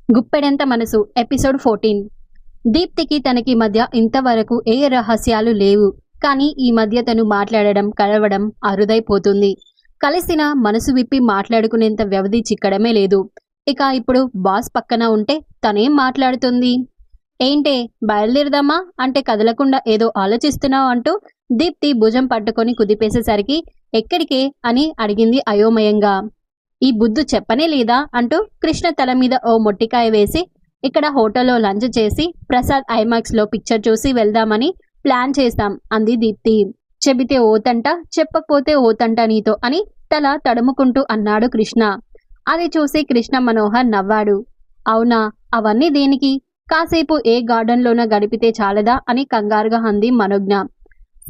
గుప్పెడంత మనసు ఎపిసోడ్ 14. దీప్తికి తనకి మధ్య ఇంతవరకు ఏ రహస్యాలు లేవు. కానీ ఈ మధ్య తను మాట్లాడడం కలవడం అరుదైపోతుంది. కలిసిన మనసు విప్పి మాట్లాడుకునేంత వ్యవధి చిక్కడమే లేదు. ఇక ఇప్పుడు బాస్ పక్కన ఉంటే తనేం మాట్లాడుతుంది? ఏంటే బయలుదేరదామా అంటే కదలకుండా ఏదో ఆలోచిస్తున్నావు అంటూ దీప్తి భుజం పట్టుకొని కుదిపేసేసరికి ఎక్కడికే అని అడిగింది అయోమయంగా. ఈ బుద్ధు చెప్పనే లేదా అంటూ కృష్ణ తల మీద ఓ మొట్టికాయ వేసి ఇక్కడ హోటల్లో లంచ్ చేసి ప్రసాద్ ఐమాక్స్ లో పిక్చర్ చూసి వెళ్దామని ప్లాన్ చేస్తాం అంది దీప్తి. చెబితే ఓతంట చెప్పకపోతే ఓతంట నీతో అని తల తడుముకుంటూ అన్నాడు కృష్ణ. అది చూసి కృష్ణ మనోహర్ నవ్వాడు. అవునా, అవన్నీ దేనికి? కాసేపు ఏ గార్డెన్లోన గడిపితే చాలదా అని కంగారుగా అంది మనోజ్ఞ.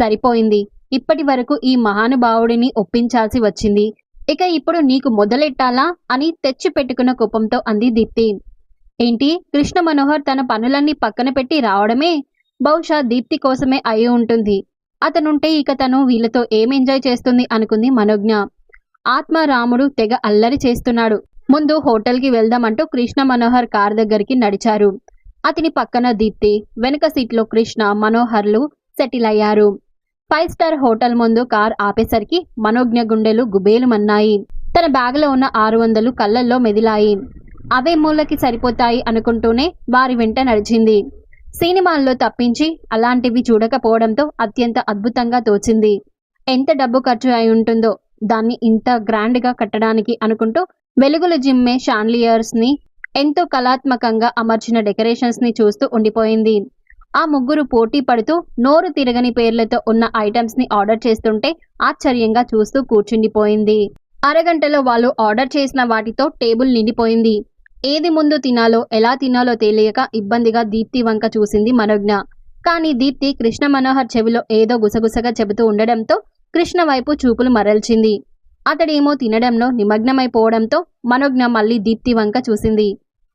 సరిపోయింది, ఇప్పటి వరకు ఈ మహానుభావుడిని ఒప్పించాల్సి వచ్చింది, ఇక ఇప్పుడు నీకు మొదలెట్టాలా అని తెచ్చి పెట్టుకున్న కోపంతో అంది దీప్తి. ఏంటి, కృష్ణ మనోహర్ తన పనులన్నీ పక్కన పెట్టి రావడమే? బహుశా దీప్తి కోసమే అయి ఉంటుంది. అతనుంటే ఇక తను వీళ్ళతో ఏం ఎంజాయ్ చేస్తుంది అనుకుంది మనోజ్ఞ. ఆత్మారాముడు తెగ అల్లరి చేస్తున్నాడు. ముందు హోటల్కి వెళ్దామంటూ కృష్ణ మనోహర్ కార్ దగ్గరికి నడిచారు. అతని పక్కన దీప్తి, వెనుక సీట్లో కృష్ణ మనోహర్లు సెటిల్ అయ్యారు. 5 స్టార్ హోటల్ ముందు కార్ ఆపేసరికి మనోజ్ఞ గుండెలు గుబేలుమన్నాయి. తన బ్యాగులో ఉన్న 600 కళ్ళల్లో మెదిలాయి. అవే మూలకి సరిపోతాయి అనుకుంటూనే వారి వెంట నడిచింది. సినిమాల్లో తప్పించి అలాంటివి చూడకపోవడంతో అత్యంత అద్భుతంగా తోచింది. ఎంత డబ్బు ఖర్చు అయి ఉంటుందో దాన్ని ఇంత గ్రాండ్ గా కట్టడానికి అనుకుంటూ వెలుగుల జిమ్మే షాన్లియర్స్ ని ఎంతో కళాత్మకంగా అమర్చిన డెకరేషన్స్ ని చూస్తూ ఉండిపోయింది. ఆ ముగ్గురు పోటీ పడుతూ నోరు తిరగని పేర్లతో ఉన్న ఐటమ్స్ ని ఆర్డర్ చేస్తుంటే ఆశ్చర్యంగా చూస్తూ కూర్చుండిపోయింది. అరగంటలో వాళ్ళు ఆర్డర్ చేసిన వాటితో టేబుల్ నిండిపోయింది. ఏది ముందు తినాలో ఎలా తినాలో తెలియక ఇబ్బందిగా దీప్తి వంక చూసింది మనోజ్ఞ. కానీ దీప్తి కృష్ణ మనోహర్ చెవిలో ఏదో గుసగుసగా చెబుతూ ఉండడంతో కృష్ణ వైపు చూపులు మరల్చింది. అతడేమో తినడంలో నిమగ్నమైపోవడంతో మనోజ్ఞ మళ్ళీ దీప్తి వంక చూసింది.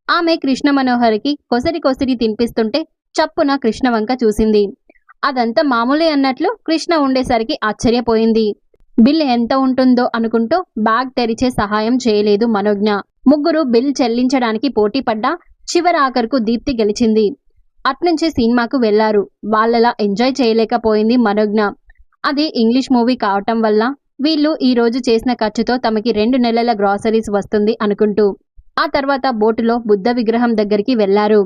ఆమె కృష్ణ మనోహర్కి కొసరి కొసరి తినిపిస్తుంటే చప్పున కృష్ణ వంక చూసింది. అదంతా మామూలే అన్నట్లు కృష్ణ ఉండేసరికి ఆశ్చర్యపోయింది. బిల్ ఎంత ఉంటుందో అనుకుంటూ బ్యాగ్ తెరిచే సహాయం చేయలేదు మనోజ్ఞ. ముగ్గురు బిల్ చెల్లించడానికి పోటీ పడ్డా చివరాఖరుకు దీప్తి గెలిచింది. అట్నుంచి సినిమాకు వెళ్లారు. వాళ్ళలా ఎంజాయ్ చేయలేకపోయింది మనోజ్ఞ. అది ఇంగ్లీష్ మూవీ కావటం వల్ల వీళ్ళు ఈ రోజు చేసిన ఖర్చుతో తమకి 2 నెలల గ్రాసరీస్ వస్తుంది అనుకుంటూ. ఆ తర్వాత బోటులో బుద్ధ విగ్రహం దగ్గరికి వెళ్లారు.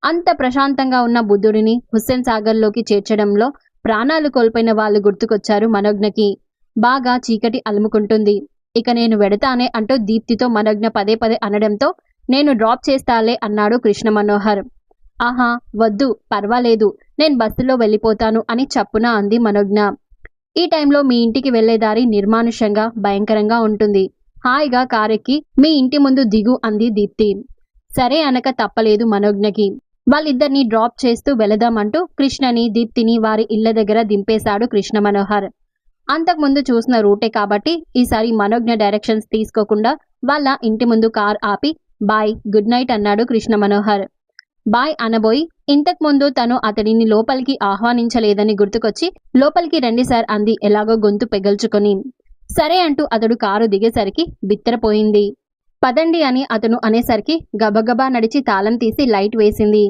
అంత ప్రశాంతంగా ఉన్న బుద్ధుడిని హుస్సేన్ సాగర్లోకి చేర్చడంలో ప్రాణాలు కోల్పోయిన వాళ్ళు గుర్తుకొచ్చారు మనోజ్ఞకి. బాగా చీకటి అలుముకుంటుంది. ఇక నేను వెడతానే అంటూ దీప్తితో మనోజ్ఞ పదే పదే అనడంతో నేను డ్రాప్ చేస్తాలే అన్నాడు కృష్ణ మనోహర్. ఆహా వద్దు, పర్వాలేదు, నేను బస్సులో వెళ్ళిపోతాను అని చప్పున అంది మనోజ్ఞ. ఈ టైంలో మీ ఇంటికి వెళ్లే దారి నిర్మానుష్యంగా భయంకరంగా ఉంటుంది. హాయిగా కారెక్కి మీ ఇంటి ముందు దిగు అంది దీప్తి. సరే అనక తప్పలేదు మనోజ్ఞకి. వాళ్ళిద్దరిని డ్రాప్ చేస్తూ వెళదామంటూ కృష్ణని దీప్తిని వారి ఇళ్ల దగ్గర దింపేశాడు కృష్ణ మనోహర్. అంతకుముందు చూసిన రూటే కాబట్టి ఈసారి మనోజ్ఞ డైరెక్షన్స్ తీసుకోకుండా వాళ్ళ ఇంటి ముందు కార్ ఆపి బాయ్ గుడ్ నైట్ అన్నాడు కృష్ణ మనోహర్. బాయ్ అనబోయి ఇంతకు ముందు తను అతడిని లోపలికి ఆహ్వానించలేదని గుర్తుకొచ్చి లోపలికి రండి సార్ అంది ఎలాగో గొంతు పెగల్చుకొని. సరే అంటూ అతడు కారు దిగేసరికి బిత్తరపోయింది. పదండి అని అతను అనేసరికి గబగబా నడిచి తాళం తీసి లైట్ వేసింది.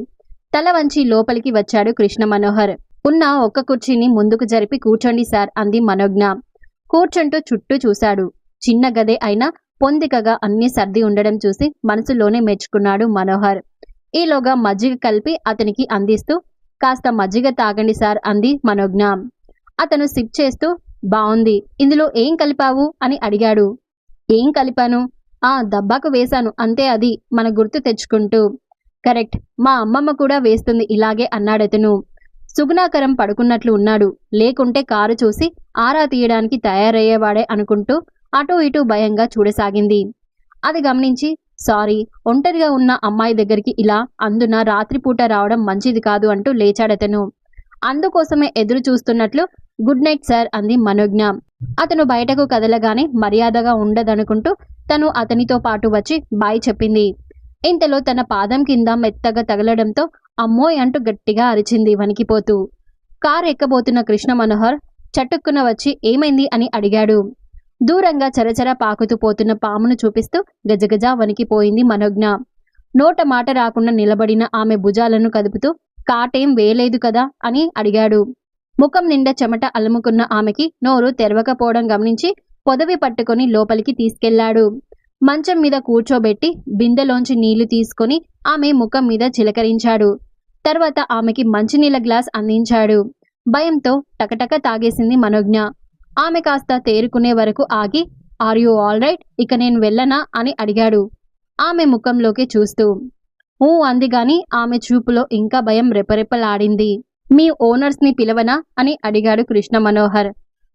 తల వంచి లోపలికి వచ్చాడు కృష్ణ మనోహర్. ఉన్న ఒక్క కుర్చీని ముందుకు జరిపి కూర్చోండి సార్ అంది మనోజ్ఞ. కూర్చుంటూ చుట్టూ చూశాడు. చిన్న గదే అయినా పొందికగా అన్ని సర్ది ఉండడం చూసి మనసులోనే మెచ్చుకున్నాడు మనోహర్. ఈలోగా మజ్జిగ కలిపి అతనికి అందిస్తూ కాస్త మజ్జిగ తాగండి సార్ అంది మనోజ్ఞ. అతను సిప్ చేస్తూ బావుంది, ఇందులో ఏం కలిపావు అని అడిగాడు. ఏం కలిపాను? దబ్బాకు వేశాను అంతే, అది మన గుర్తు తెచ్చుకుంటూ. కరెక్ట్, మా అమ్మమ్మ కూడా వేస్తుంది ఇలాగే అన్నాడతను. సుగుణాకరం పడుకున్నట్లు ఉన్నాడు. లేకుంటే కారు చూసి ఆరా తీయడానికి తయారయ్యేవాడే అనుకుంటూ అటూ ఇటూ భయంగా చూడసాగింది. అది గమనించి సారీ, ఒంటరిగా ఉన్న అమ్మాయి దగ్గరికి ఇలా అందున రాత్రిపూట రావడం మంచిది కాదు అంటూ లేచాడతను. అందుకోసమే ఎదురు చూస్తున్నట్లు గుడ్ నైట్ సార్ అంది మనోజ్ఞ. అతను బయటకు కదలగానే మర్యాదగా ఉండదనుకుంటూ తను అతనితో పాటు వచ్చి బాయ్ చెప్పింది. ఇంతలో తన పాదం కింద మెత్తగా తగలడంతో అమ్మోయ్ అంటూ గట్టిగా అరిచింది వణికిపోతూ. కారు ఎక్కబోతున్న కృష్ణ మనోహర్ చటుక్కున వచ్చి ఏమైంది అని అడిగాడు. దూరంగా చరచర పాకుతూ పోతున్న పామును చూపిస్తూ గజగజ వణికిపోయింది మనోజ్ఞ. నోట మాట రాకుండా నిలబడిన ఆమె భుజాలను కదుపుతూ కాటేం వేయలేదు కదా అని అడిగాడు. ముఖం నిండా చెమట అలుముకున్న ఆమెకి నోరు తెరవకపోవడం గమనించి పొదవి పట్టుకొని లోపలికి తీసుకెళ్లాడు. మంచం మీద కూర్చోబెట్టి బిందెలోంచి నీళ్లు తీసుకొని ఆమె ముఖం మీద చిలకరించాడు. తర్వాత ఆమెకి మంచినీళ్ళ గ్లాస్ అందించాడు. భయంతో టకటక తాగేసింది మనోజ్ఞ. ఆమె కాస్త తేరుకునే వరకు ఆగి, ఆర్ యూ ఆల్ రైట్, ఇక నేను వెళ్ళనా అని అడిగాడు ఆమె ముఖంలోకి చూస్తూ. ఊ అంది గాని ఆమె చూపులో ఇంకా భయం రెపరెపలాడింది. మీ ఓనర్స్ ని పిలవనా అని అడిగాడు కృష్ణ మనోహర్.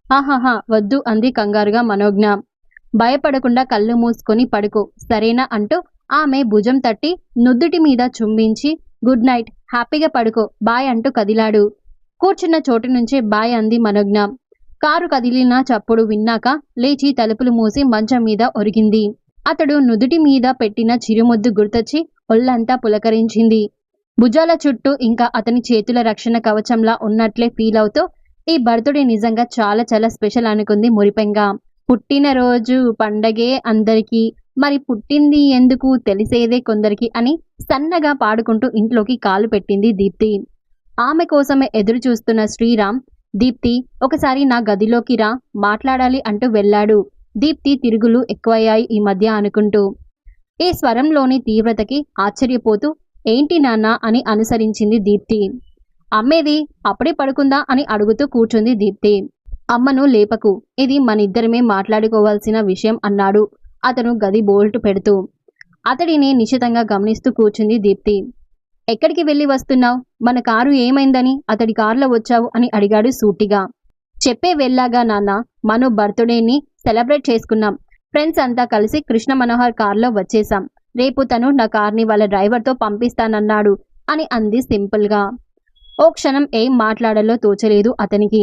ఆహాహా వద్దు అంది కంగారుగా మనోజ్ఞ. భయపడకుండా కళ్ళు మూసుకొని పడుకో సరేనా అంటూ ఆమె భుజం తట్టి నుదుటి మీద చుంబించి గుడ్ నైట్, హ్యాపీగా పడుకో, బాయ్ అంటూ కదిలాడు. కూర్చున్న చోటు నుంచే బాయ్ అంది మనోజ్ఞ. కారు కదిలిన చప్పుడు విన్నాక లేచి తలుపులు మూసి మంచం మీద ఒరిగింది. అతడు నుదుటి మీద పెట్టిన చిరుముద్దు గుర్తొచ్చి ఒళ్ళంతా పులకరించింది. భుజాల చుట్టూ ఇంకా అతని చేతుల రక్షణ కవచంలా ఉన్నట్లే ఫీల్ అవుతూ ఈ బర్త్డే నిజంగా చాలా చాలా స్పెషల్ అనుకుంది మురిపెంగా. పుట్టినరోజు పండగే అందరికీ, మరి పుట్టింది ఎందుకు తెలిసేదే కొందరికి అని సన్నగా పాడుకుంటూ ఇంట్లోకి కాలు పెట్టింది దీప్తి. ఆమె కోసమే ఎదురు చూస్తున్న శ్రీరామ్, దీప్తి ఒకసారి నా గదిలోకి రా, మాట్లాడాలి అంటూ వెళ్ళాడు. దీప్తి తిరుగులు ఎక్కువయ్యాయి ఈ మధ్య అనుకుంటూ. ఈ స్వరంలోని తీవ్రతకి ఆశ్చర్యపోతూ ఏంటి నాన్న అని అనుసరించింది దీప్తి. అమ్మేది, అప్పుడే పడుకుందా అని అడుగుతూ కూర్చుంది దీప్తి. అమ్మను లేపకు, ఇది మనిద్దరమే మాట్లాడుకోవాల్సిన విషయం అన్నాడు అతను గది బోల్ట్ పెడుతూ. అతడిని నిశితంగా గమనిస్తూ కూర్చుంది దీప్తి. ఎక్కడికి వెళ్ళి వస్తున్నావు? మన కారు ఏమైందని అతడి కారులో వచ్చావు అని అడిగాడు సూటిగా. చెప్పే వెళ్ళాగా నాన్న, మను బర్త్డేని సెలబ్రేట్ చేసుకున్నాం. ఫ్రెండ్స్ అంతా కలిసి కృష్ణ మనోహర్ కారులో వచ్చేసాం. రేపు తను నా కార్ని వాళ్ళ డ్రైవర్తో పంపిస్తానన్నాడు అని అంది సింపుల్గా. ఓ క్షణం ఏం మాట్లాడాలో తోచలేదు అతనికి.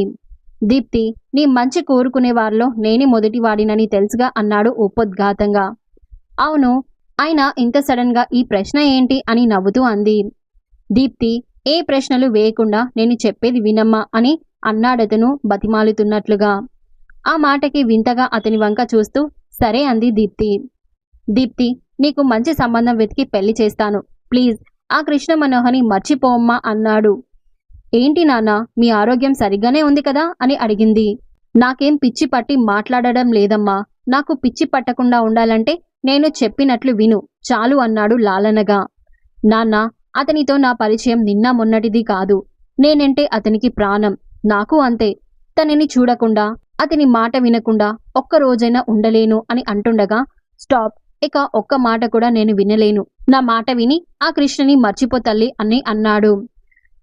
దీప్తి, నీ మంచి కోరుకునే వారిలో నేనే మొదటివాడినని తెలుసుగా అన్నాడు ఉపోద్ఘాతంగా. అవును, అయినా ఇంత సడన్ గా ఈ ప్రశ్న ఏంటి అని నవ్వుతూ అంది. దీప్తి ఏ ప్రశ్నలు వేయకుండా నేను చెప్పేది వినమ్మా అని అన్నాడతను బతిమాలుతున్నట్లుగా. ఆ మాటకి వింతగా అతని వంక చూస్తూ సరే అంది దీప్తి. దీప్తి, నీకు మంచి సంబంధం వెతికి పెళ్లి చేస్తాను. ప్లీజ్ ఆ కృష్ణ మనోహర్ని మర్చిపోమ్మా అన్నాడు. ఏంటి నాన్న, మీ ఆరోగ్యం సరిగ్గానే ఉంది కదా అని అడిగింది. నాకేం పిచ్చి పట్టి మాట్లాడడం లేదమ్మా. నాకు పిచ్చి పట్టకుండా ఉండాలంటే నేను చెప్పినట్లు విను చాలు అన్నాడు లాలనగా. నాన్న, అతనితో నా పరిచయం నిన్న మొన్నటిది కాదు. నేనంటే అతనికి ప్రాణం. నాకు అంతే. తనని చూడకుండా, అతని మాట వినకుండా ఒక్క రోజైనా ఉండలేను అని అంటుండగా స్టాప్, ఇక ఒక్క మాట కూడా నేను వినలేను. నా మాట విని ఆ కృష్ణని మర్చిపో తల్లి అని అన్నాడు.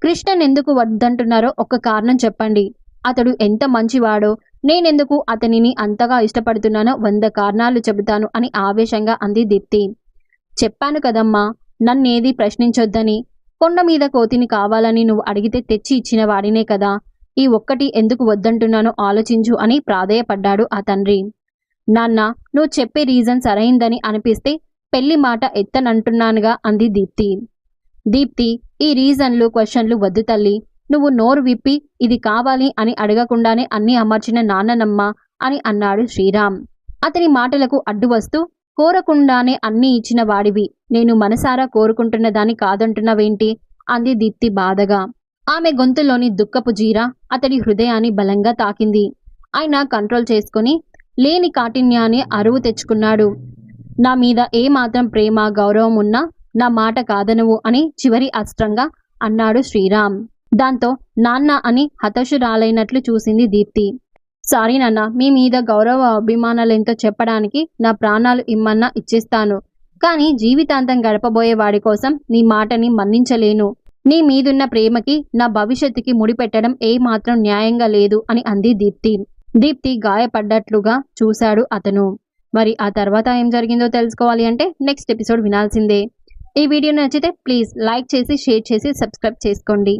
కృష్ణన్ ఎందుకు వద్దంటున్నారో ఒక్క కారణం చెప్పండి. అతడు ఎంత మంచివాడో, నేనెందుకు అతనిని అంతగా ఇష్టపడుతున్నానో 100 కారణాలు చెబుతాను అని ఆవేశంగా అంది దీప్తి. చెప్పాను కదమ్మా, నన్నేది ప్రశ్నించొద్దని. కొండ మీద కోతిని కావాలని నువ్వు అడిగితే తెచ్చి ఇచ్చిన వాడినే కదా. ఈ ఒక్కటి ఎందుకు వద్దంటున్నానో ఆలోచించు అని ప్రాధేయపడ్డాడు ఆ తండ్రి. నాన్న, నువ్వు చెప్పే రీజన్ సరైందని అనిపిస్తే పెళ్లి మాట ఎత్తనంటున్నానుగా అంది దీప్తి. దీప్తి, ఈ రీజన్లు క్వశ్చన్లు వద్దు తల్లి. నువ్వు నోరు విప్పి ఇది కావాలి అని అడగకుండానే అన్ని అమర్చిన నాన్ననమ్మ అని అన్నాడు శ్రీరామ్. అతని మాటలకు అడ్డు వస్తూ కోరకుండానే అన్నీ ఇచ్చిన వాడివి, నేను మనసారా కోరుకుంటున్న దాన్ని కాదంటున్నావేంటి అంది దీప్తి బాధగా. ఆమె గొంతులోని దుఃఖపు జీర అతడి హృదయాన్ని బలంగా తాకింది. ఆయన కంట్రోల్ చేసుకుని లేని కాఠిన్యాన్ని అరువు తెచ్చుకున్నాడు. నా మీద ఏమాత్రం ప్రేమ గౌరవం ఉన్నా నా మాట కాదనువు అని చివరి అస్త్రంగా అన్నాడు శ్రీరామ్. దాంతో నాన్న అని హతాశురాలైనట్లు చూసింది దీప్తి. సారీ నాన్న, మీ మీద గౌరవ అభిమానాలెంతో చెప్పడానికి నా ప్రాణాలు ఇమ్మన్నా ఇచ్చేస్తాను. కానీ జీవితాంతం గడపబోయే వాడి కోసం నీ మాటని మన్నించలేను. నీ మీదున్న ప్రేమకి నా భవిష్యత్తుకి ముడిపెట్టడం ఏమాత్రం న్యాయంగా లేదు అని అంది దీప్తి. దీప్తి గాయపడ్డట్లుగా చూశాడు అతను. మరి ఆ తర్వాత ఏం జరిగిందో తెలుసుకోవాలి అంటే నెక్స్ట్ ఎపిసోడ్ వినాల్సిందే. ఈ వీడియో నచ్చితే ప్లీజ్ లైక్ చేసి షేర్ చేసి సబ్స్క్రైబ్ చేసుకోండి.